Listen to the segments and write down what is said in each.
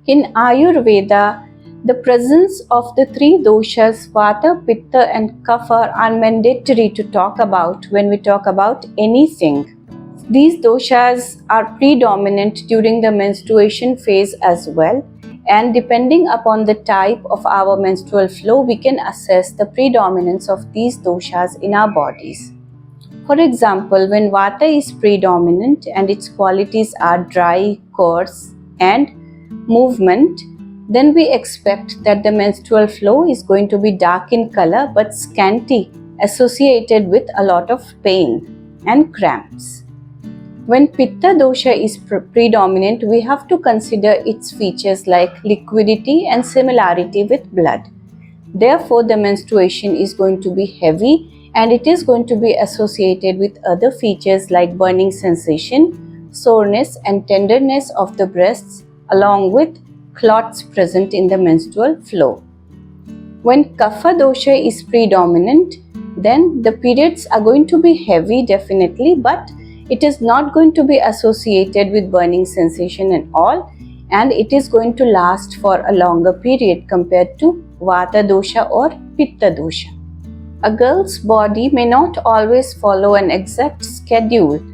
In Ayurveda, the presence of the three doshas, Vata, Pitta and Kapha, are mandatory to talk about when we talk about anything. These doshas are predominant during the menstruation phase as well, and depending upon the type of our menstrual flow, we can assess the predominance of these doshas in our bodies. For example, when Vata is predominant and its qualities are dry, coarse, and movement, then we expect that the menstrual flow is going to be dark in color but scanty, associated with a lot of pain and cramps. When Pitta dosha is predominant, we have to consider its features like liquidity and similarity with blood. Therefore, the menstruation is going to be heavy and it is going to be associated with other features like burning sensation, soreness and tenderness of the breasts, along with clots present in the menstrual flow. When Kapha dosha is predominant, then the periods are going to be heavy definitely, but it is not going to be associated with burning sensation and all, and it is going to last for a longer period compared to Vata dosha or Pitta dosha. A girl's body may not always follow an exact schedule.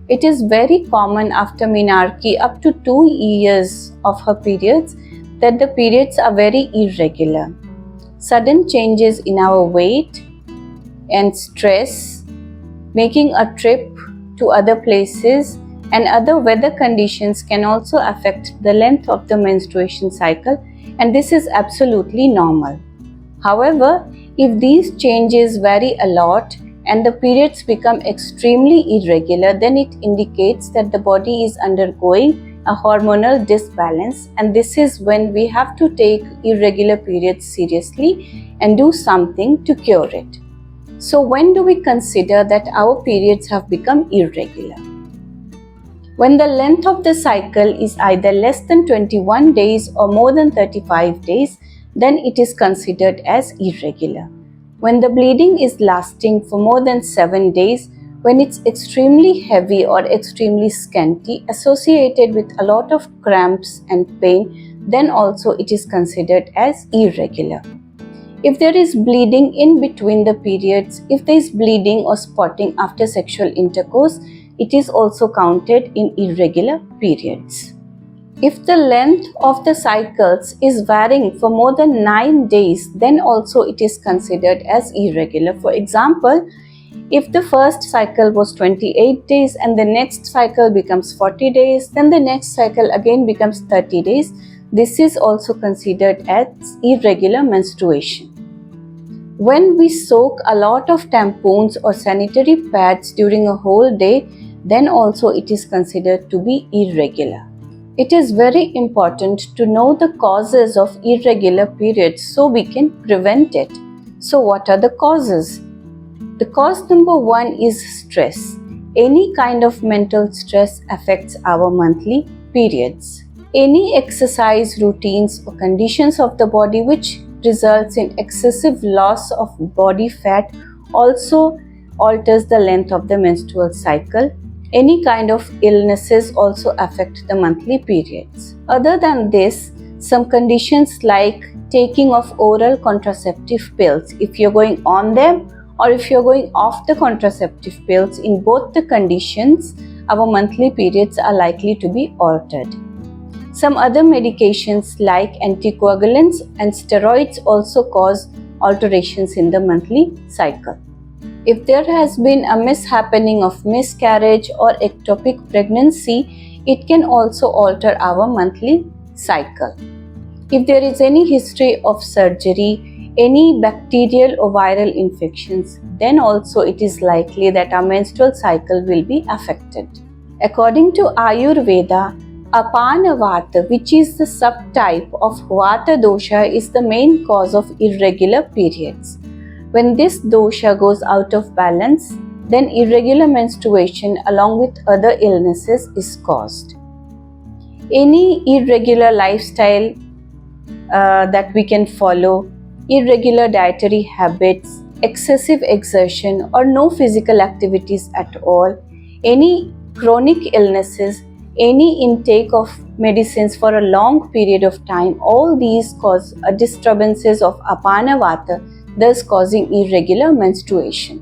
It is very common after menarche up to 2 years of her periods that the periods are very irregular. Sudden changes in our weight and stress, making a trip to other places, and other weather conditions can also affect the length of the menstruation cycle, and this is absolutely normal. However, if these changes vary a lot and the periods become extremely irregular, then it indicates that the body is undergoing a hormonal disbalance, and this is when we have to take irregular periods seriously and do something to cure it. So when do we consider that our periods have become irregular? When the length of the cycle is either less than 21 days or more than 35 days, then it is considered as irregular. When the bleeding is lasting for more than 7 days, when it's extremely heavy or extremely scanty, associated with a lot of cramps and pain, then also it is considered as irregular. If there is bleeding in between the periods, if there is bleeding or spotting after sexual intercourse, it is also counted in irregular periods. If the length of the cycles is varying for more than 9 days, then also it is considered as irregular. For example, if the first cycle was 28 days and the next cycle becomes 40 days, then the next cycle again becomes 30 days, this is also considered as irregular menstruation. When we soak a lot of tampons or sanitary pads during a whole day, then also it is considered to be irregular. It is very important to know the causes of irregular periods so we can prevent it. So what are the causes? The cause number 1 is stress. Any kind of mental stress affects our monthly periods. Any exercise routines or conditions of the body which results in excessive loss of body fat also alters the length of the menstrual cycle. Any kind of illnesses also affect the monthly periods. Other than this, some conditions like taking of oral contraceptive pills, if you're going on them or if you're going off the contraceptive pills, in both the conditions, our monthly periods are likely to be altered. Some other medications like anticoagulants and steroids also cause alterations in the monthly cycle. If there has been a mishappening of miscarriage or ectopic pregnancy, it can also alter our monthly cycle. If there is any history of surgery, any bacterial or viral infections, then also it is likely that our menstrual cycle will be affected. According to Ayurveda, Apana Vata, which is the subtype of Vata dosha, is the main cause of irregular periods. When this dosha goes out of balance, then irregular menstruation along with other illnesses is caused. Any irregular lifestyle that we can follow, irregular dietary habits, excessive exertion or no physical activities at all, any chronic illnesses, any intake of medicines for a long period of time, all these cause a disturbances of apana vata, thus causing irregular menstruation.